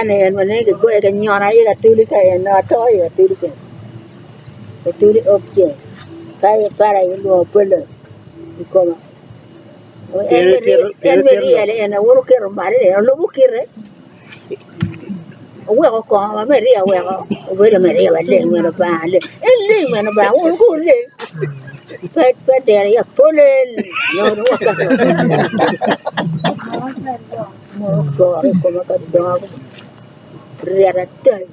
ane en mane ke gue ke nyona ye ka tuli ka en na to ye tuli ke tuli opje ka ye para ye lo pele ikoma en meri ale en woro ke mare en lo bukire we ko ma meri we ko we le meri wa le me ba le en le me ba won ko le pa der ya pole no no ka mo ko re ko ma ka do riara tai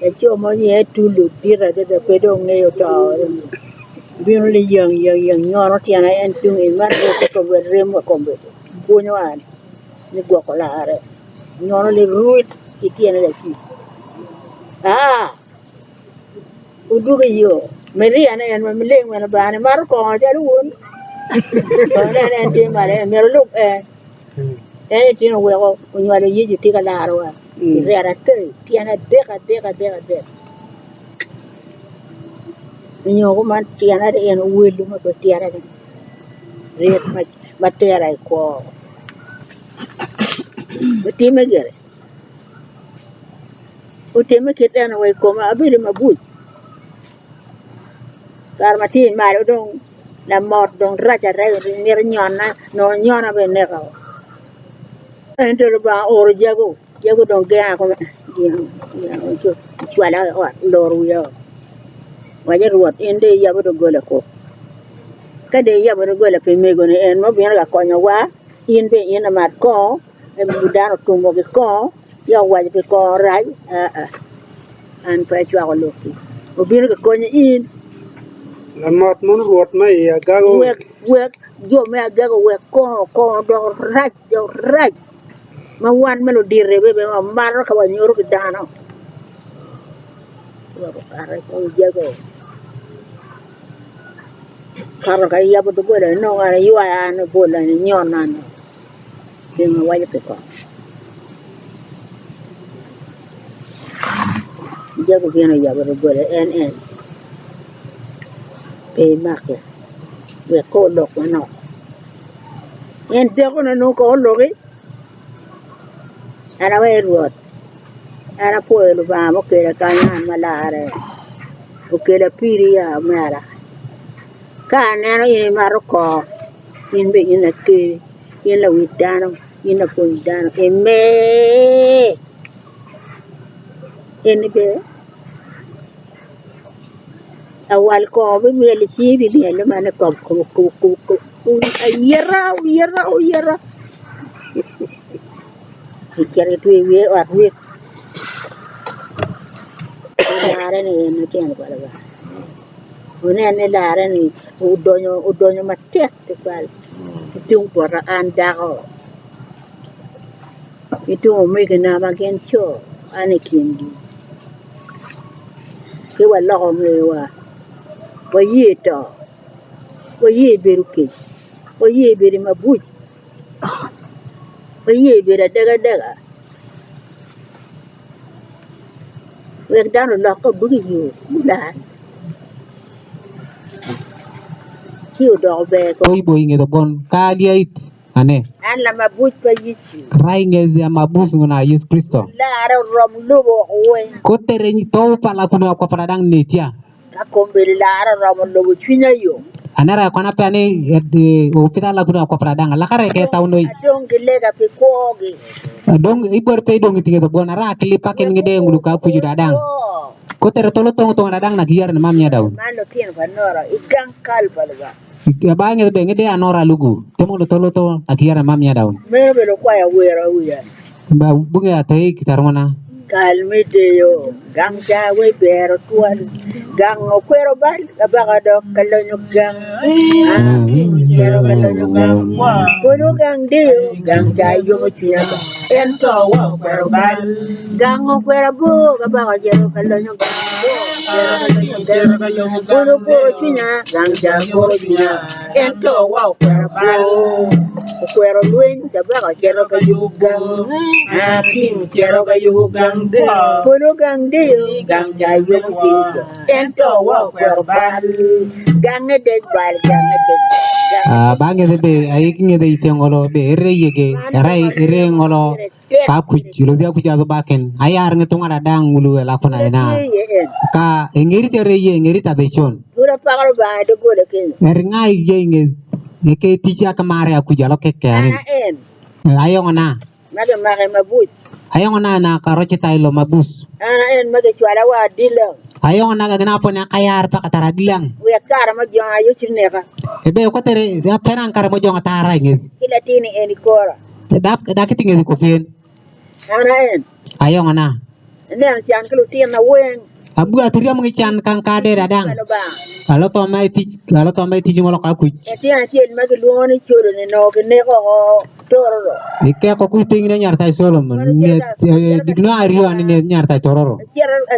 e cho mo ye tulu tira de pedo ngeyo ta bin le yang nyoro tiana en tung in man ko rem ko be punyo an ni go ko laare nyoro le ruit itiene le fi uduga yo meri ana en ma mileng mana bana mar ko ja won ko na en te mare mero lu en te no we ko nyoro yiji tika laaro wa riara tai tiana de nyogo man tiana de en welu ma ko tiara de riet ma tiara ko betime gere utime kitana we ko ma abiri mabuj kar ma tin maro dong la mort dong raja re ni nyona no nyona be ne ko ento ba or jago dong ga ko ya ko chwala o loru yo waje ruot ende ya bo gola ko kade ya bo gola pe mego ne en mo bien la konyo wa in be in amat ko e budano tumbo ke ko ya waje pe ko rai an pa chwa ko loki o bien ko konyo in la mot mun ruot mai ya gago wek yo me agago wek ko do raj ma wan melo dire be ma mar ka wa nyoro ke dano wa are ko jago karo ka ya bo go le no ara yuwa an bo la ni nyona no ke ma wa pe ko jago bien ya bo go le en pe ma ke we ko lo ko no en de ko no ko lo ge ara we ruot ara po lo ba mo ke ka nyan malare o ke la piri ya mara ka neno in maro ko in be in a ke in la widano in la pundano e me in be awal ko be me le chi bi me le man ko ayera ikere tu we or we lare ne ne ken ko la one ne lare ni udonyo matek te pal tung por an dago itu me ke na ma gen cho ane kindi ke wa lo me wa ye to wa ye beruke wa ye beri mabuj wa ye beri daga wek dano lo ko bugi yo bulan kiu do be ko Ibo inge the bon kalia it ane an la mabuj pa yichi rai nge ya mabus nguna Yesu Kristo la ara rom lubo we ko tere ni to pala kuno ko paradang netia ka kombe la ara rom lubo twinya yo anara kwana pe ane opita la kuno ko paradang la kare ke tawno adong gele ka pe kogi dong ibor pe dong tinge the bon ara klipa ken ngede ngulu ka puju dadang ko tere tolo tong dadang na giyar na mamnya daun mano tien vanora igang kal balba ya ba ngede be ngede anora lugu temo lo tolo to na giyar na mamnya daun mero belo kwa ya wera uya ba bunga atay kitarona kalmete yo gang jawe bero tuan gang okwero bal kabaga do kalonyo gang king kero kalonyo gang kono gang dio gang jayo mo chiyaga ento wa okwero bal gang okwero bo kabaga jero kalonyo gang kero kalonyo gang kono koro chinya gang jayo koro chinya ento wa okwero bal okwero luen kabaga jero kalonyo gang king kero kalonyo gang kono gang dio gang jayo mo chiyaga ento wa okwero bal gang ne deg bal gang ne deg ba ngede be ay ngede itengolo be re yege rai re ngolo ka ku lo dia ku jago baken ayar ngetung ada dang ulu la pona ena ka engeri tere ye engeri ta bechon Pura pakal ba de go de ken. ngai ye nge ke ticha kamare aku jalo ke Ana kanin en. ayo ngana Maga maga mabut. ayo ngana na karoche tailo mabus Ana en maga chwala wa dilang. ayo ngana ga gna pona kayar pa katara dilang We kara ma jonga yo chineka. ebe ko tere ya penan kar mo jonga tara ngi Kila tini en kora. dak kitingi ko pen Ana en. ayo ngana Ne an chan kilo tin na wen. abu aturia mo chan kan kade dadang Palo ba. alo to mai ti ngolo ka ku E ti an chen maga luoni choro ne no ke ne ko toro. ike ko ku tingi nyar tai solomon ne digno ario ani ne nyar tai tororo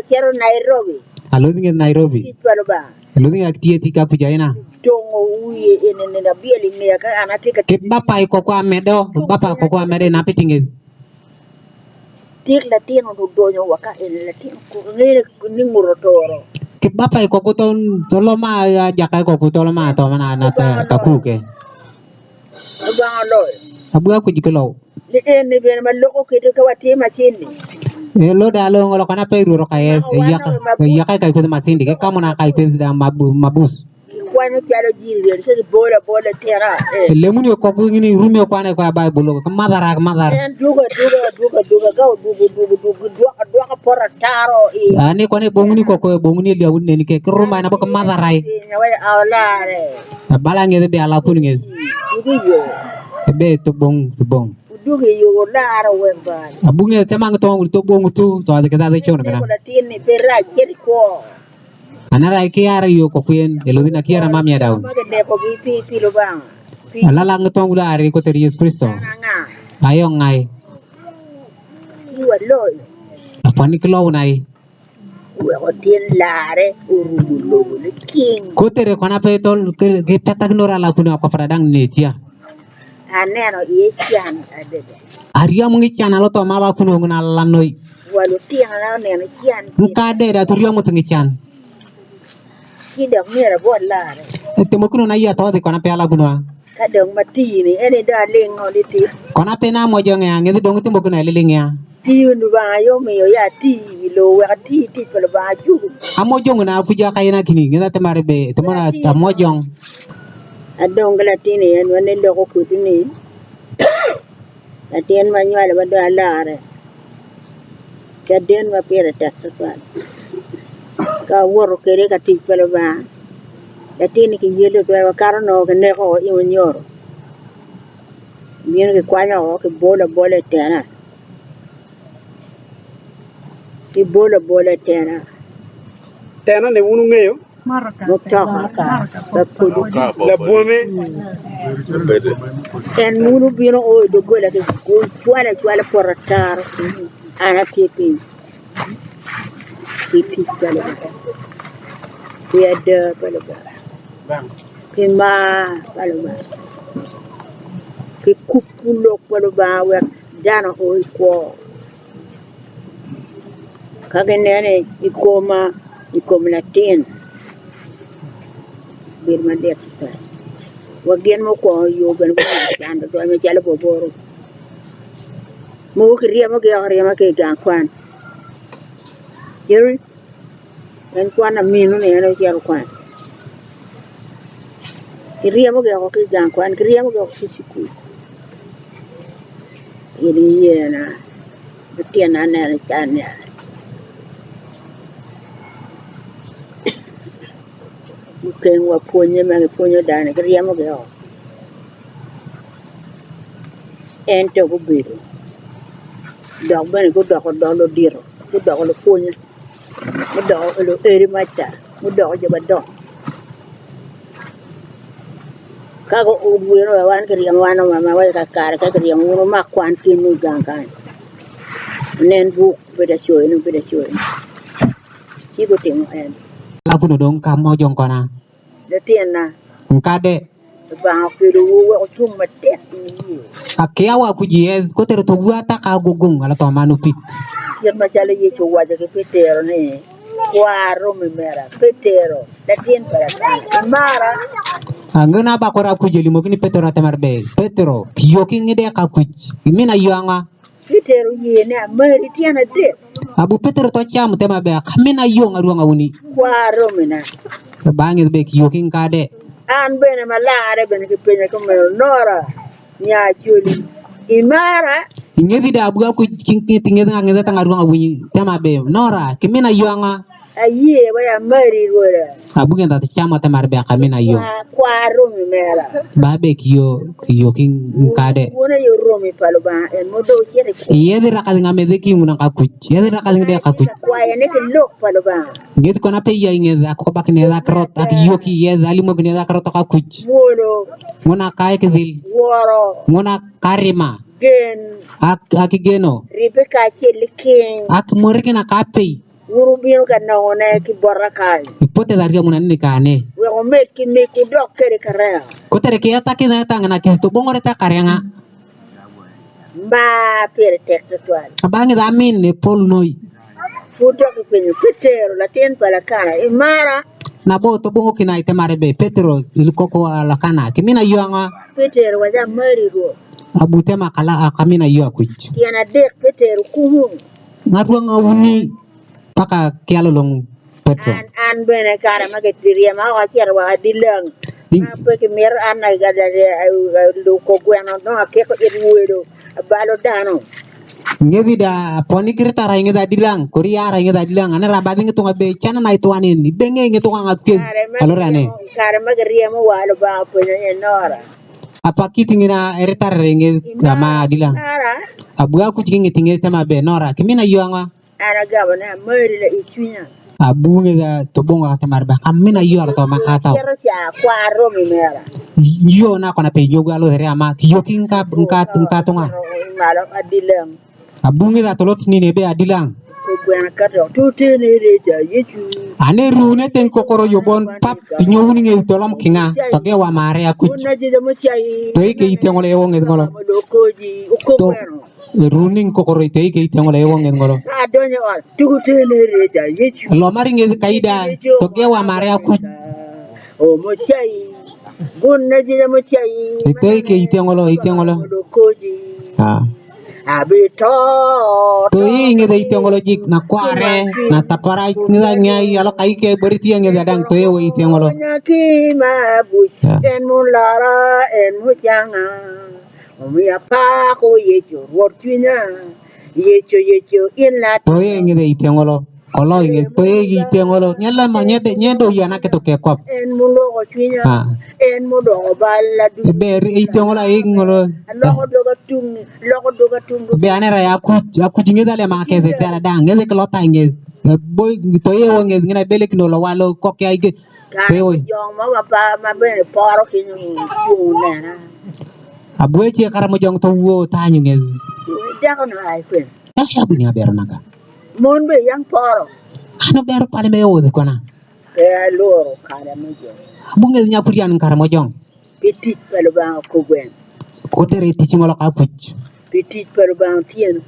Chero Nairobi. alo dinge nairobi Palo ba. alo dinge aktie ti ka ku jaina Tongo uye en na bieli ne ka ana tika ke bapa ko ko amedo bapa ko ko amede na pitingi tik la tin no donyo waka en la tin ko ngere ni muro toro. ke bapa ko ko ton toloma ya jakai ko ko toloma to mana na ta ku ke Ba loy. abu ku jikelo Ni en ni ben ma loko ke ka wati ma chini. lo da lo ngolo kana pe ru ka ya kai ko ma sindi ke kamona kai ko da mabus Kwani chalo jiri se bola bola tera. lemuni ko ko ngini rumi ko ane ko ba bulo ko madara En duga ga duga duga pora taro e. ani ko ne bonguni ko bonguni le wonne ni ke ruma na ba ko madarai Nya waya awlare. bala nge be ala kun nge Dugu yo. be to bong Dugu yo lara wemba. abunge temang to bong tu to ada kita de chon kana Ko la tin ni perra cheri ko. anara ke ara yo ko kuen elodina kiara mamia daun Ma de ko bi pi lo bang. Pi alala ngtong ula ari ko ter Yesus Kristo nga. ayo ngai Ki wa loy. apani kilo nai We ko tin lare uru lo le king. ko tere kona pe tol ke petak nora la kuna ko pradang netia Aneno ye chan adede. aria mungi chana lo to mala kuno ngana lanoi Walu tiang na neno chan nka de da turia mo tungi chan ki dok mera bo lare. te mo kuno na ya to de kona pe ala kuno Ka dong mati ni ene da ling o di ti. kona pe na mo jonge ngi dong te mo kuno lilingia Ti undu ba yo me yo ya ti lo wa ti pala ba ju. amo jong na puja kayena kini ngina te mare be te mona ta mo jong Adong la ti ni en wane lo ko ku ni. La tien ma nywa le ba da lare. Ka den ma pera ta sa. Ka woro kere ka ti pala ba. La ti ni ki yelo to wa karo no ke ne ko yo nyoro. Mien ke kwanya o ke bola bola tena. Ki bola tena. tena ne unu ngeyo No taka. La kudu. la bome En munu bino o do gola ke ko chwala portar. Ana tipi. Tipi pala. Tiada pala. Pima pala. Ke kupulo pala ba wa dana o ko. Kagenene ikoma na tin. Birma det. Wagen mo ko yo ben ko chanda to me chala boboro. Mo kriya mo ke gan kwan. Yeri en kwan aminu ne no chal kwan. Kriya mo ke gan kwan, kriya mo ke siku. Ini ye na betiana na sana. Bukan wa ponye dane kriya mo ke. En to ko biru. Dog ben ko dog lo diro. Ko dog lo ponye. Mo dog lo eri mata. Mo dog je ba dog. Kago ubueno wan kriya wana mama wa ka kar ka kriya mo ma kwan kinu gan kan. Nen bu beda choy no beda choy. Chico ting en. la kuno dong ka mo jong kona De tiena. nka de Ba ko do wo tum matet ni. akia ku jie ko ter to ta ka gugung ala to manu pit Yer ma chale ye cho waje ke petero ne. Kwaro me mera petero. De tien para ta. Mara angena ba ko ra ku jeli mo kini petro te marbe petro kiyo ki ngide ka ku mina yanga Peter yene mari tiana de Abu Peter to cham tema be kamina yo ngaru ngawuni. kwaro mina. Bangi be yokin kade. An bene malare bene ke penya ko nora nya chuli. Imara Ingedi da abu aku kinki tingeda ngeda tangaru ngawuni tema be nora kimina yo nga aye waya mari wora. abu ngeda to cham tema be kamina yo. Kwaro mera. Babe kiyo king kade. Wona yo romi palba en modo chere ki. Yedi rakal ngame de ki ngunan kakuch. Yedi rakal ngede kakuch. Kwaya ne ke lok palba. Ngedi kona pe ya ingeda ako bakne da krot ak yoki yedi ali mo gne da krot kakuch. Wolo Ngona kay kedil. woro Ngona karima. gen Ak geno. Rebecca chele king. Ak morike na kape. Wuru biro ka na ona ki borakai. Ipote da riya munan ni kane. We o met ki ne ku dok kere kara. Kotere ke ata ki na tangana ki to bongore ta karenga. Ma pere tekto twal. Abangi da min ne pol noi. Fudo ki penyo Peter la ten pala kana. Imara Na bo to bongo kina ite mare be Petro ilikoko ala kana. Kimina yuanga Peter waja mari ro. abu tema kala kamina yu akuch. Tiana dek Peter kumu. Ngaruanga wuni paka kialo long Petro. An bene kana magetiria ma wa cher wa dilang. Ma pe ki mer an na ga da lu ko gweno no ke ko et wuedo. Balo dano. Ngedi da poni kirta ra ngeda dilang koria ra ngeda dilang ana rabadi ngitunga be chana na ituanin benge ngitunga ngakien alorane Kare magaria mo walo ba po na nora. apa kitingina eritar renge ama dilang Ara abu aku jingi tingi tema be nora kimina yuanga ana gaba na mari la ichunya. abu ngeda to bonga temar ba kamina yu ala to makata Kero sia kwaro mi mera. yo na kona pe yoga alo re ama yokin ka tunga Malo adilang. abu ngeda to lot ni ne be adilang Ko gwen kato tuti ne reja yechu. ane rune ten kokoro yobon pap nyowuni nge tolom kinga to ge wa mare aku Una jida mo chai. to ke ite ngole ewo nge ngolo Mo lokoji uko to gweno. runing kokoro ite ke ite ngole ewo nge ngolo Adonye ol tuti ne reja yechu. lo mari nge kaida to ge wa mare aku O mo chai. Gunna jida mo chai. ite ke ite ngolo Mo lokoji. ha Abito. to nge de ite ngolo jik na kware na tapara nge nyai alo kai ke beriti nge dadang to ewo ite ngolo Nyaki mabu ya en mulara en mujanga. Umi apa ko yecho wortunya. Yecho in la to nge de ite ngolo kolo nge to ite ngolo nyala ma nyede nyedo yana ke to ke kop en mulo ko tunya. ha En mudo balla du. be ite ngolo ngolo Loko doga tung. be anera ya aku jinge dale ma ke de tala dang nge ke lota nge boy to ewo nge ngina bele kino lo walo kok ya ige Kan to jong ma pa ma be paro kinu chuna. abue che karamo jong to wo tanyu nge Dakan ay kwen. ya shabu ni aber naga Mon be yang paro. ano ber pale me wo de kona Kaya loro kara mo jong. abu nge nya purian karamo jong Petit palo ba ko gwen. ko tere ti ngolo ka puch Petit palo ba tien.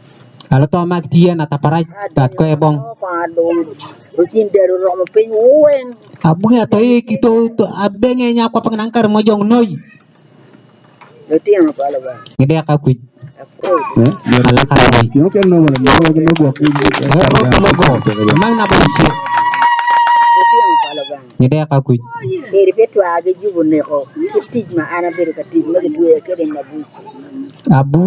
alo to mak tie na tapara dat ko ebong Pa do. Usin dero ro mo pin wen. abu nge to ki to abe nge nya ko pengen karamo jong noi Lo tien palo ba. ngede ka puch Ako. ala karamo Yo que no, bueno, no go aquí. logo mang na bullshit Lo tien palo ba. ngede ka puch Eri petu age jubu ne ko. Kitij ma ana bere ka tij ma gitu ya kede ma bu. abu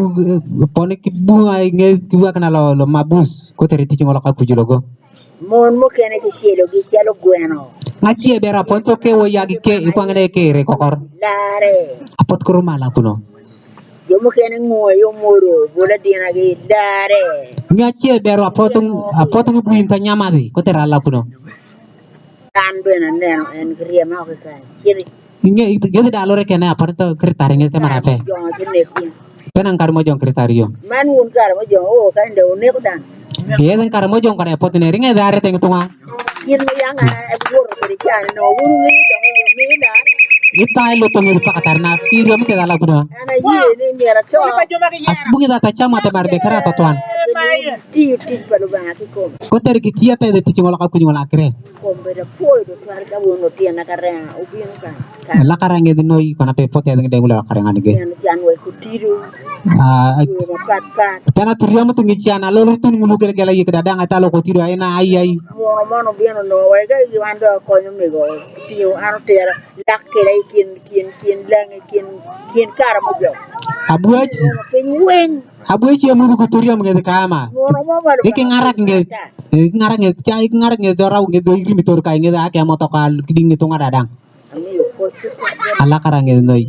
pone ki bu ay nge tuwa kana lo mabus ko tere ti ngolo ka puch logo Mon mo kene ki chelo gi chelo gweno. ngachi e bera pon to ke wo yagi ke ko ngene ke re kokor Dare. apot ko mala kuno Yo mo kene ngo yo moro. Bola dina gi dare. ngachi e bera apot bu inta nyamadi ko tere ala kuno Kan bena neno en kriya ma ko kan. Kiri. nge gede da lore kene apot to kritari nge te marape Jong ti ne kun. penan kar mo jong kritario Man wun kar mo jong o kan de ne ko dan. yeden kar mo jong kare apot ne ringe dare teng tunga Kir mo yang ana e woro ko kan no wuru ngi dong yo mi da. ita lo to ngi pakatar na piro mi te ala kuno Ana ye ni mera to. bungi da ta chama te marbe kara to tuan Ni ti pada bang ki kom ko ter ki tiya te de ti ngola ka ku ngola kre kom beda poi do tar ka wono ti na karen ubin ka la karange de noy ko na pe pote de ngula karanga ni ge kan jan we ku tiru ah yo pat pat tana turiya mutu ngi ciana lolo tun ngulu gel gela yikda danga talo ko tiro ayna ay mono mono bieno no we ga yi ando ko nyum go ti yo aro tera lakkere kin lang kin kara mo jo abuaji mo pe wen abuaji amuru ko turiya ngi kama mono mo ba Iki ngarak nge cai ngarak nge dorau nge do iri mitor kai nge ake motokal kiding itu ngadadang ami yo ko tu ala karang nge noi